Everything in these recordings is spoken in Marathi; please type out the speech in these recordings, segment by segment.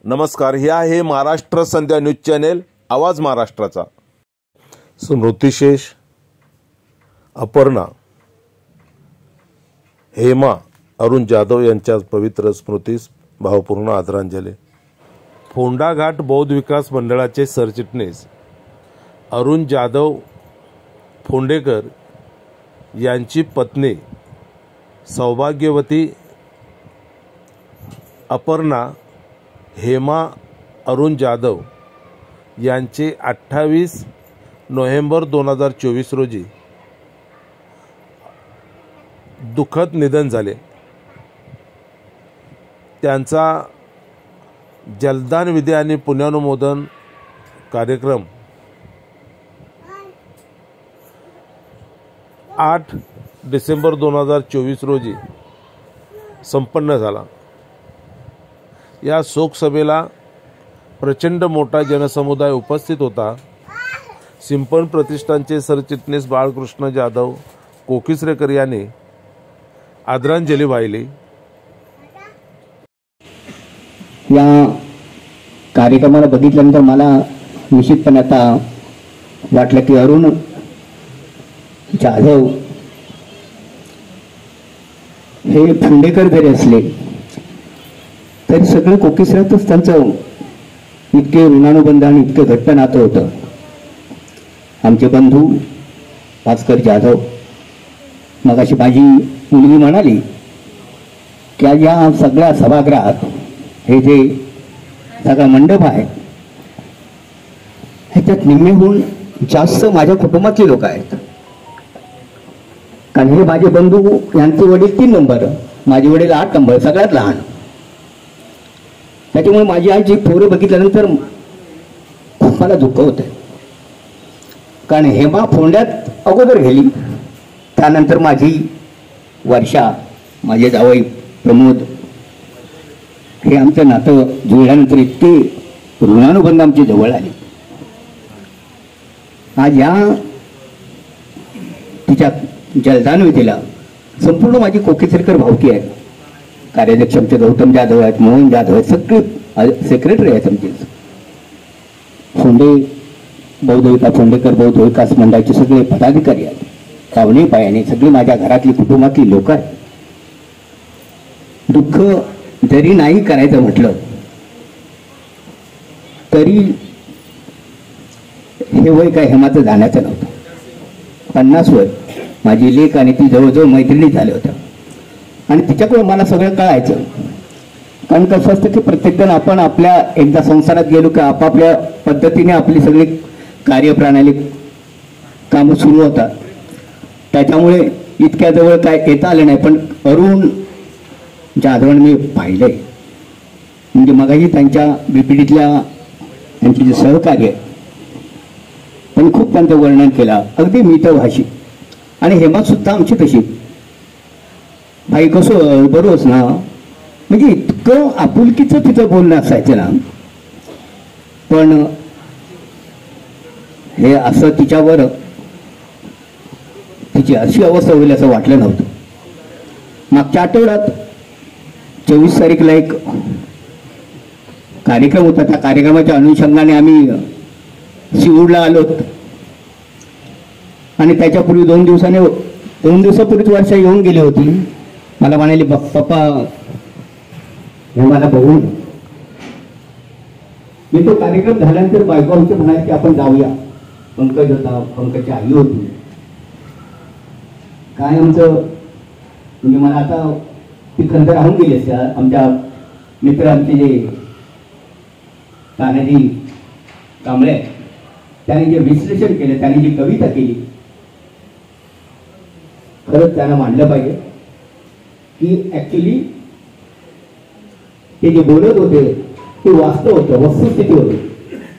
नमस्कार, हे आहे महाराष्ट्र संध्या न्यूज चॅनेल, आवाज महाराष्ट्राचा। स्मृतिशेष, अपर्णा, हेमा, अरुण जाधव यांच्या पवित्र स्मृतीस भावपूर्ण आदरांजली। फोंडा घाट बौद्ध विकास मंडळाचे सरचिटणीस अरुण जाधव फोंडेकर यांची पत्नी सौभाग्यवती अपर्णा हेमा अरुण जाधव यांचे 28 नोव्हेंबर 2024 रोजी दुःखद निधन झाले। त्यांचा जलदान विधी आणि पुण्यानुमोदन कार्यक्रम 8 डिसेंबर 2024 रोजी संपन्न झाला। या शोक सभेला प्रचंड मोठा जनसमुदाय उपस्थित होता। सिंपन प्रतिष्ठानचे सरचिटणीस बाळकृष्ण जाधव कोकिसरेकर यांनी आदरांजली वाहिली। या कार्यक्रमाला बघितल्यानंतर मला निश्चितपणे आता वाटलं की अरुण जाधव हे फोंडेकर जरी असले तरी सगळं कोकिसऱ्यातच त्यांचं इतके ऋणानुबंध आणि इतकं घट्ट नातं होतं। आमचे बंधू भास्कर जाधव, मगाशी माझी मुलगी म्हणाली की आज या सगळ्या सभागृहात हे जे सगळा मंडप आहे ह्याच्यात निम्मेहून जास्त माझ्या कुटुंबातले लोक आहेत। कारण हे माझे बंधू, यांचे वडील 3 नंबर, माझे वडील 8 नंबर, सगळ्यात लहान। त्याच्यामुळे माझी आज जी पोरं बघितल्यानंतर खूप मला दुःख होतं। कारण हेमा फोंड्यात अगोदर गेली, त्यानंतर माझी वर्षा, माझे जावई प्रमोद, हे आमचं नातं जुळल्यानंतर इतके ऋणानुबंध आमची जवळ आली। आज या तिच्या जलदान विधीला संपूर्ण माझी कोकिसरेकर भावकी आहे। कार्याध्यक्ष आमचे गौतम जाधव आहेत, मोहन जाधव आहेत, सगळे सेक्रेटरी आहेत आमचे। फोंडेकर बौद्ध विकास मंडळाचे सगळे पदाधिकारी आहेत, पाहुणे पायाने सगळे माझ्या घरातली कुटुंबातली लोक आहेत। दुःख जरी नाही करायचं म्हटलं तरी हे वय काय हेमाचं जाण्याचं नव्हतं। 50 वय माझी लेक आणि ती जवळजवळ मैत्रिणी झाल्या होत्या आणि तिच्याकडून मला सगळं कळायचं। कारण कसं असतं की प्रत्येकजण आपण आपल्या एकदा संसारात गेलो की आपापल्या पद्धतीने आपली सगळी कार्यप्रणाली कामं सुरू होतात। त्याच्यामुळे इतक्या जवळ काय येता आलं नाही, पण अरुण जाधवन मी पाहिलंय, म्हणजे मगाही त्यांच्या बीपीडीतल्या त्यांचे जे सहकार्य पण खूप त्यांचं वर्णन केलं, अगदी मितभाषी। आणि हेमा सुद्धा आमची तशी, भाई कसं बरोच ना, म्हणजे इतकं आपुलकीचं तिचं बोलणं असायचं ना। पण हे असं तिच्यावर तिची अशी अवस्था होईल असं वाटलं नव्हतं। मागच्या आठवड्यात 24 तारीखला एक कार्यक्रम होता, त्या कार्यक्रमाच्या अनुषंगाने आम्ही सिऊडला आलो आणि त्याच्यापूर्वी 2 दिवसापूर्वीच वर्षा येऊन गेली होती। मला म्हणाली, पप्पा हे मला बघून। मी तो कार्यक्रम झाल्यानंतर बायको आमचे म्हणाले की आपण जाऊया। पंकज होता, पंकजची आई होती, काय आमचं म्हणजे मला आता ती खंत राहून गेली असते। आमच्या मित्र आमचे जे तानाजी कांबळे, त्याने जे विश्लेषण केलं, त्याने जी कविता केली, खरंच त्यांना मांडलं पाहिजे की ऍक्च्युली ते जे बोलत होते ते वास्तव होतं, वस्तुस्थिती होती।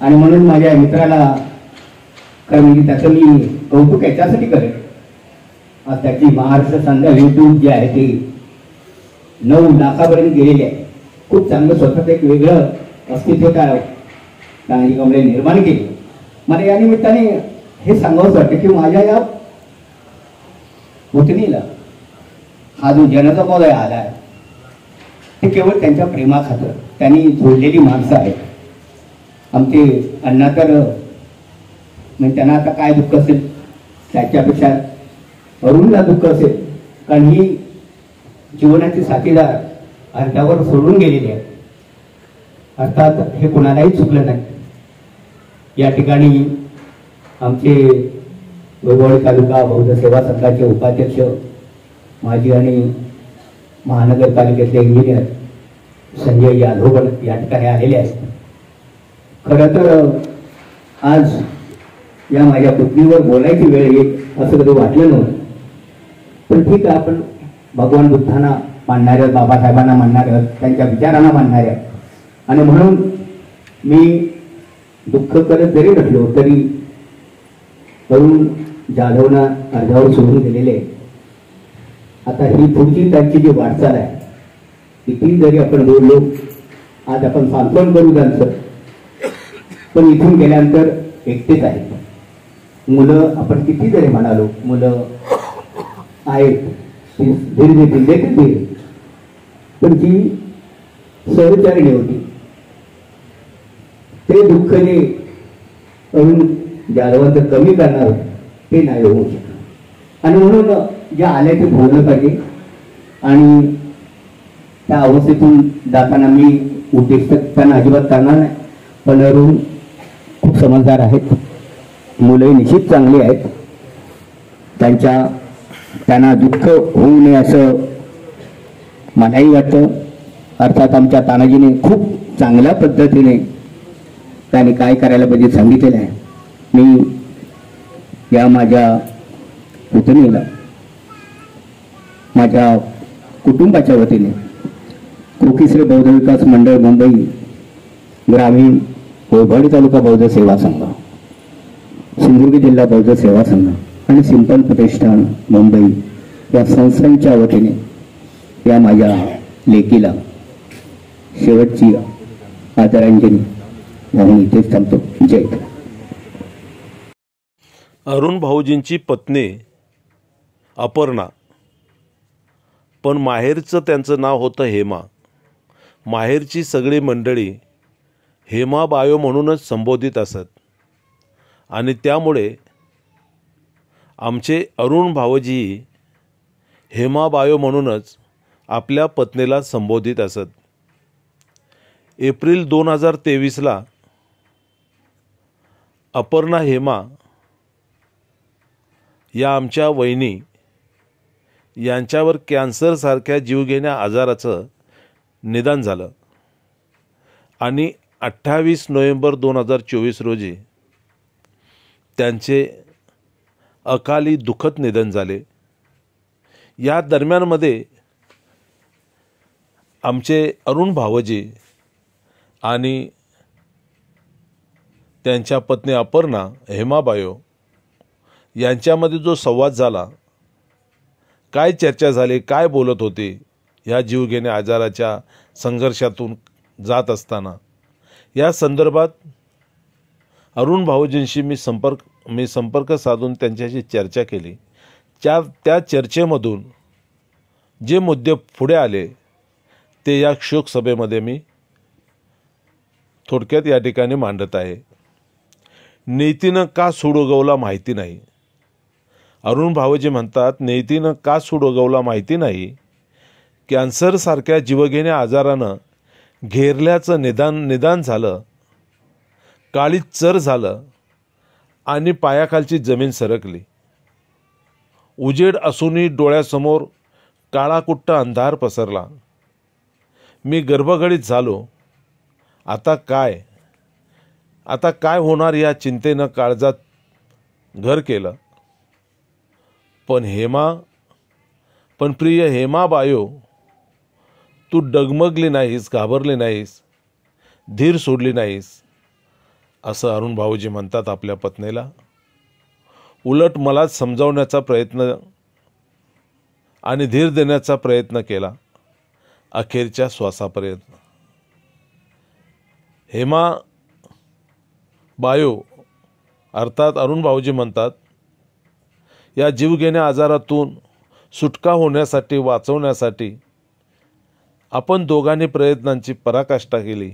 आणि म्हणून माझ्या मित्राला खरं म्हणजे त्याचं मी कौतुक याच्यासाठी करेन, आज त्याची महाराष्ट्र संध्या यूट्यूब जे आहे ते 9 लाखापर्यंत गेलेले आहे। खूप चांगलं स्वतःच एक वेगळं अस्तित्व तानाजी कांबळे निर्माण केले। मला या निमित्ताने हे सांगावंच वाटतं की माझ्या या पुतणीला हा जो जनता महोदय आलाय ते केवळ त्यांच्या प्रेमाखातर त्यांनी जोडलेली माणसं आहेत. आमचे अण्णा तर म्हणजे त्यांना आता काय दुःख असेल त्याच्यापेक्षा अरुणला दुःख असेल, कारण ही जीवनाची साथीदार अर्ध्यावर सोडून गेलेली आहे. अर्थात हे कोणालाही चुकलं नाही. या ठिकाणी आमचे वैभववाडी तालुका बौद्ध सेवा संघाचे उपाध्यक्ष, माजी आणि महानगरपालिकेतले इंजिनियर संजय यादव पण या ठिकाणी आलेले आहेत. खरं तर आज या माझ्या पत्नीवर बोलायची वेळ येईल असं कधी वाटलं नव्हतं, पण ठीक आहे, आपण भगवान बुद्धांना मानणाऱ्या, बाबासाहेबांना मानणाऱ्या, त्यांच्या विचारांना मानणाऱ्या, आणि म्हणून मी दुःख करत जरी नसलो तरी अरुण जाधवना अर्ध्यावर सोडून गेलेले. आता ही पुढची त्यांची जी वाटचाल आहे, किती जरी आपण बोललो, आज आपण सांत्वन करू त्यांचं, पण इथून गेल्यानंतर एकटेच आहेत. मुलं आपण किती जरी म्हणालो, मुलं आहेत, धीर देतील, देतील, पण जी सहचारिणी होती ते दुःख जे अरुण जाधवांचं कमी करणार ते नाही होऊ शकत. आणि म्हणून ज्या आल्या ते भोगलं पाहिजे, आणि त्या अवस्थेतून जाताना मी उद्देश त्यांना अजिबात करणार नाही. पण अरुण खूप समजदार आहेत, मुलंही निश्चित चांगली आहेत. त्यांना दुःख होऊ नये असं मलाही वाटतं. अर्थात आमच्या तानाजीने खूप चांगल्या पद्धतीने त्यांनी काय करायला पाहिजे सांगितलेलं आहे. मी या माझ्या पुतणीला माझ्या कुटुंबाच्या वतीने कोकीश्री बौद्ध विकास मंडळ मुंबई ग्रामीण वैभववाडी तालुका बौद्ध सेवा संघ, सिंधुदुर्ग जिल्हा बौद्ध सेवा संघ आणि सिंपल प्रतिष्ठान मुंबई या संस्थांच्या वतीने या माझ्या लेकीला शेवटची आदरांजली म्हणून इथेच थांबतो. जय हिंद. अरुण भाऊजींची पत्नी अपर्णा, पण माहेरचं त्यांचं नाव होतं हेमा. माहेरची सगळी मंडळी हेमा बायो म्हणूनच संबोधित असत, आणि त्यामुळे आमचे अरुण भाऊजी हेमा बायो म्हणूनच आपल्या पत्नीला संबोधित असत. एप्रिल 2023ला अपर्णा हेमा या आमच्या वहिनी यांच्यावर कॅन्सरसारख्या जीवघेण्या आजाराचं निदान झालं, आणि 28 नोव्हेंबर 2024 रोजी त्यांचे अकाली दुःखद निधन झाले. या दरम्यानमध्ये आमचे अरुण भावजी आणि त्यांच्या पत्नी अपर्णा हेमाबायो यांच्यामध्ये जो संवाद झाला, काय चर्चा झाली, काय बोलत होते, ह्या जीवघेण्या आजाराच्या संघर्षातून जात असताना, या संदर्भात अरुण भाऊजींशी मी संपर्क साधून त्यांच्याशी चर्चा केली. त्या चर्चेमधून जे मुद्दे पुढे आले ते या शोकसभेमध्ये मी थोडक्यात या ठिकाणी मांडत आहे. नेतीनं का सूड उगवला माहिती नाही. अरुण भाऊजी म्हणतात, नेतीनं का सूड उगवला माहिती नाही. कॅन्सरसारख्या जीवघेण्या आजारानं घेरल्याचं निदान झालं, काळीच चर झालं, आणि पायाखालची जमीन सरकली. उजेड असूनही डोळ्यासमोर काळाकुट्ट अंधार पसरला. मी गर्भगडीत झालो. आता काय होणार या चिंतेनं काळजात घर केलं. पण प्रिय हेमा बायो, तू डगमगली नाहीस, घाबरली नाहीस, धीर सोडली नाहीस, असं अरुण भाऊजी म्हणतात आपल्या पत्नीला. उलट मला समजावण्याचा प्रयत्न आणि धीर देण्याचा प्रयत्न केला अखेरच्या श्वासापर्यंत. हेमा बायो अर्थात अरुण भाऊजी म्हणतात, या जीवघेण्या आजारातून सुटका होण्यासाठी, वाचवण्यासाठी आपण दोघांनी प्रयत्नांची पराकाष्ठा केली,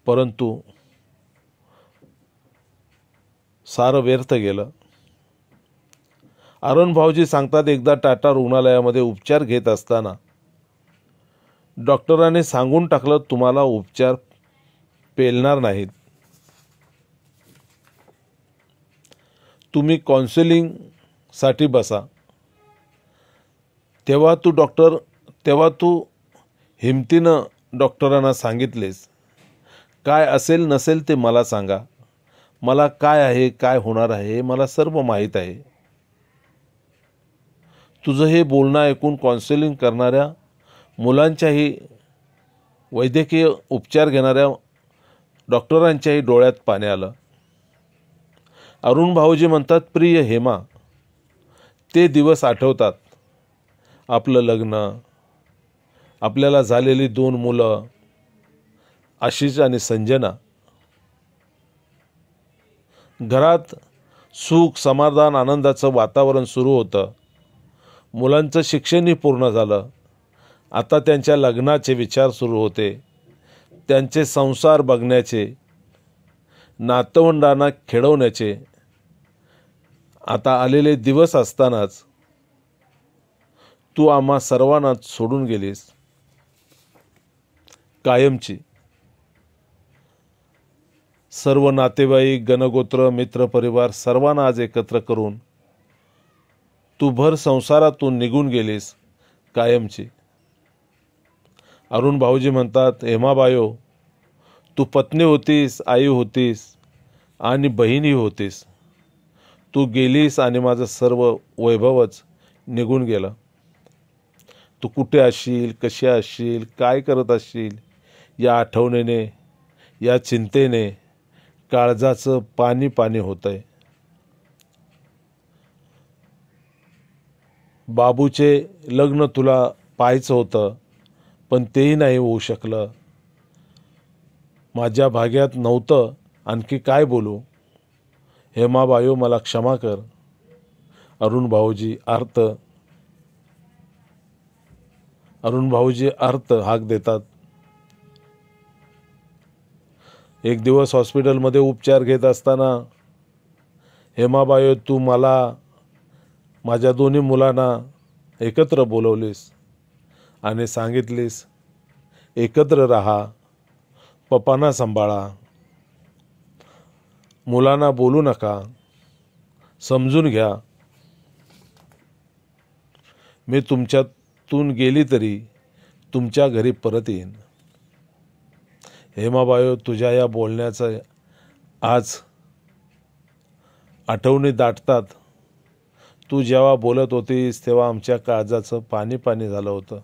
परंतु सारं व्यर्थ गेलं. अरुण भाऊजी सांगतात, एकदा टाटा रुग्णालयामध्ये उपचार घेत असताना डॉक्टरांनी सांगून टाकलं, तुम्हाला उपचार पेलणार नाहीत, तुम्ही काउन्सिलिंगसाठी बसा. तेव्हा तू हिमतीनं डॉक्टरांना सांगितलेस, काय असेल नसेल ते मला सांगा, मला काय आहे काय होणार आहे मला सर्व माहीत आहे. तुझं हे बोलणं ऐकून काउन्सिलिंग करणाऱ्या मुलांच्याही, वैद्यकीय उपचार घेणाऱ्या डॉक्टरांच्याही डोळ्यात पाणी आलं. अरुण भाऊजी म्हणतात, प्रिय हेमा, ते दिवस आठवतात. आपलं लग्न, आपल्याला झालेली 2 मुलं, आशिष आणि संजना. घरात सुख समाधान आनंदाचं वातावरण सुरू होतं. मुलांचं शिक्षणही पूर्ण झालं. आता त्यांच्या लग्नाचे विचार सुरू होते, त्यांचे संसार बघण्याचे, नातवंडांना खेळवण्याचे. आता आलेले दिवस असतानाच तू आम्हा सर्वांना सोडून गेलीस, कायमची. सर्व नातेवाईक, गणगोत्र, मित्रपरिवार सर्वांना आज एकत्र करून तू भर संसारातून निघून गेलीस, कायमची. अरुण भाऊजी म्हणतात, हेमाबायो, तू पत्नी होतीस, आई होतीस आणि बहीणही होतीस. तू गेलीस आणि माझं सर्व वैभवच निघून गेलं. तू कुठे असशील, कशी असशील, काय करत असशील, या आठवणीने, या चिंतेने काळजाचं पाणी पाणी होतंय. बाबूचे लग्न तुला पाहायचं होतं, पण तेही नाही होऊ शकलं. माझ्या भाग्यात नव्हतं, आणखी काय बोलू. हेमाबायो, मला क्षमा कर. अरुण भाऊजी अर्थ हाक देतात. एक दिवस हॉस्पिटलमध्ये उपचार घेत असताना, हेमाबायो, तू मला, माझ्या 2 मुलांना एकत्र बोलवलीस आणि सांगितलीस, एकत्र राहा, पप्पांना सांभाळा, मुलांना बोलू नका, समजून घ्या. मी तुमच्यातून गेली तरी तुमच्या घरी परत येईन. हेमाबायो, तुझ्या या बोलण्याचं आज आठवणी दाटतात. तू जेव्हा बोलत होतीस तेव्हा आमच्या काळजाचं पाणी पाणी झालं होतं.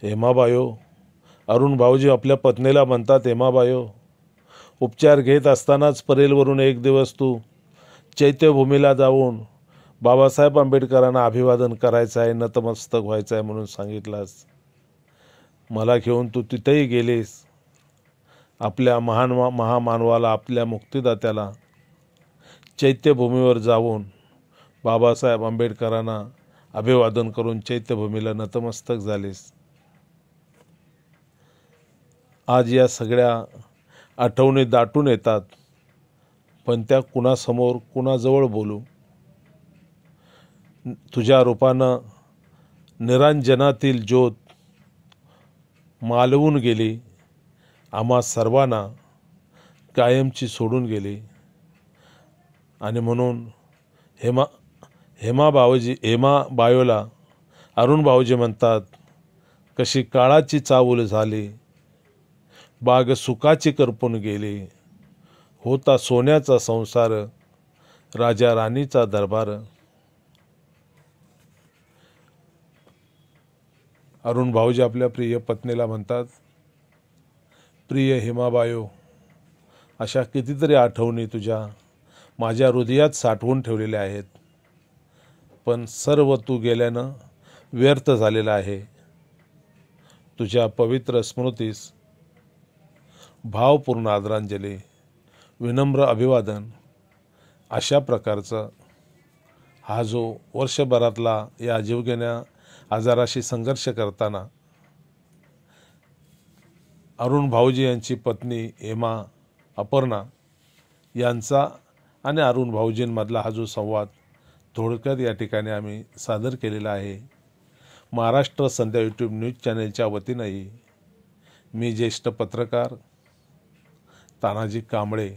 हेमाबायो, अरुण भाऊजी आपल्या पत्नीला म्हणतात, हेमाबायो, उपचार घेत असतानाच परेलवरून एक दिवस तू चैत्यभूमीला जाऊन बाबासाहेब आंबेडकरांना अभिवादन करायचं आहे, नतमस्तक व्हायचं आहे म्हणून सांगितलंस. मला घेऊन तू तिथेही गेलीस. आपल्या महामानवाला, आपल्या मुक्तिदात्याला चैत्यभूमीवर जाऊन बाबासाहेब आंबेडकरांना अभिवादन करून चैत्यभूमीला नतमस्तक झालीस. आज या सगळ्या आठवणी दाटून येतात, पण त्या कुणासमोर, कुणाजवळ बोलू. तुझ्या रूपानं निरांजनातील ज्योत मालवून गेली, आम्हा सर्वांना कायमची सोडून गेली. आणि म्हणून हेमाबायोला अरुण भाऊजी म्हणतात, कशी काळाची चाहूल झाली, बाग सुखाची करपून गेली, होता सोन्याचा संसार, राजा राणीचा दरबार. अरुण भाऊजी आपल्या प्रिय पत्नीला म्हणतात, प्रिय हेमाबायो, अशा कितीतरी आठवणी तुझ्या माझ्या हृदयात साठवून ठेवलेल्या आहेत, पण सर्व तू गेल्यानं व्यर्थ झालेलं आहे. तुझ्या पवित्र स्मृतीस भावपूर्ण आदरांजली, विनम्र अभिवादन. अशा प्रकारचा हा जो वर्षभरातला या जीवघेण्या आजाराशी संघर्ष करताना अरुण भाऊजी यांची पत्नी हेमा अपर्णा यांचा आणि अरुण भाऊजींमधला हा जो संवाद थोडक्यात या ठिकाणी आम्ही सादर केलेला आहे. महाराष्ट्र संध्या यूट्यूब न्यूज चॅनलच्या वतीनंही मी ज्येष्ठ पत्रकार तानाजी कांबळे,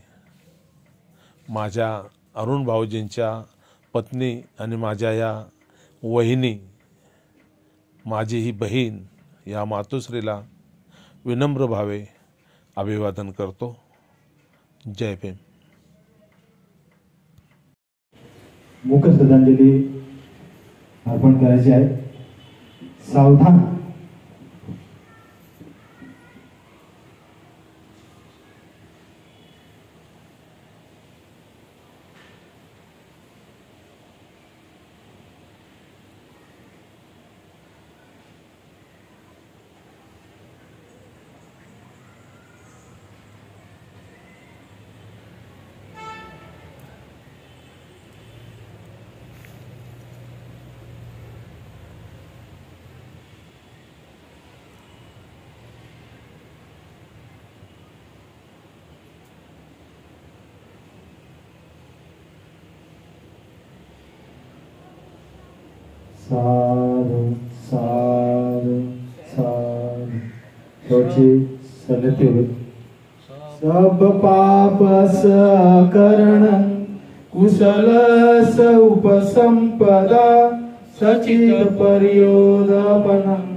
माझ्या अरुण भाऊजींच्या पत्नी आणि माझ्या या वहिनी, माझी ही बहीण या मातोश्रीला विनम्र भावे अभिवादन करतो. जय भीम. मूक श्रद्धांजली अर्पण करायची आहे. सावधान. साधु साधु साधु. शेवटची सलती होईल. सब पापस करण कुशल उपसंपदा सचित पर्योदपनम्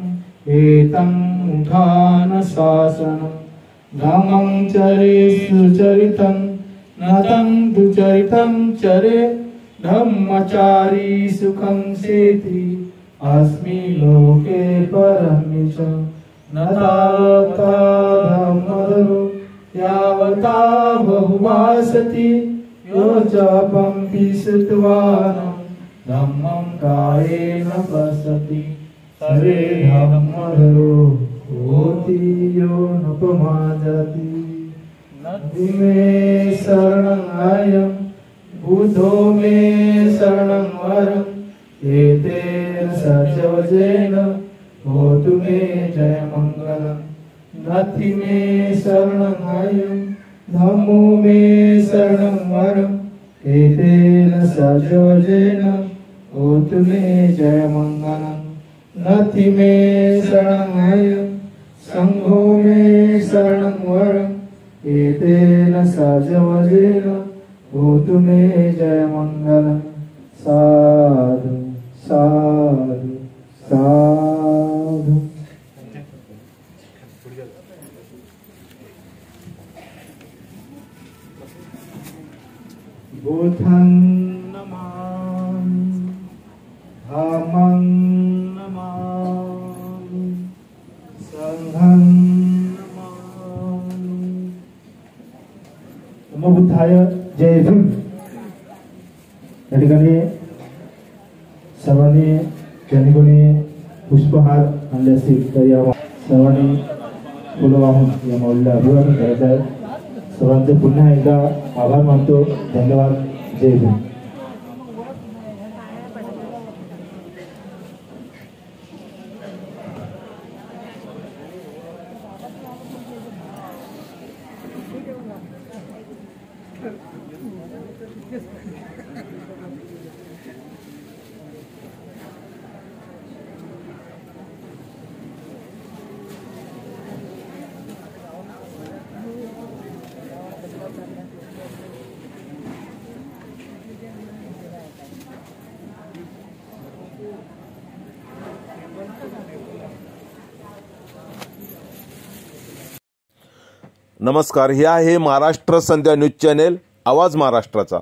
एतं उठान शासनम् धम्मं चरे सुचरितं नतं दुचरितं चरे धम्मचारी सुखं सेति अस्मि लोके परमेश न तावता धम्मधरो यावता बहुवासति यो जपं पिसत्वानं धम्मं कायेन पश्यति सर्वे धम्मधरो होति यो नपमाजति. नद्धि मे शरणं अयं बुद्धो मे शरणं वरम् एतेन सचवजेन होतु मे जयमङ्गलम्. नद्धि मे शरणं अयं धम्मो मे शरणं वरम् एतेन सचवजेन होतु मे जयमङ्गलम्. नद्धि मे शरणं अयं संघो मे शरणं वरम् एतेन सचवजेन होतु मे जयमङ्गलम्. साधु साधु साधु. बुद्धं नमामि धम्मं नमामि संघं नमामि. नमो बुद्धाय. जय भीम. या ठिकाणी सर्वांनी ज्यांनी कोणी पुष्पहार आणले असतील तर या सर्वांनी फुलं वाहून या माऊलीला अभिवादन करायचं आहे. सर्वांचे पुन्हा एकदा आभार मानतो. धन्यवाद. जय भीम. नमस्कार. हे आहे महाराष्ट्र संध्या न्यूज चॅनेल, आवाज महाराष्ट्राचा.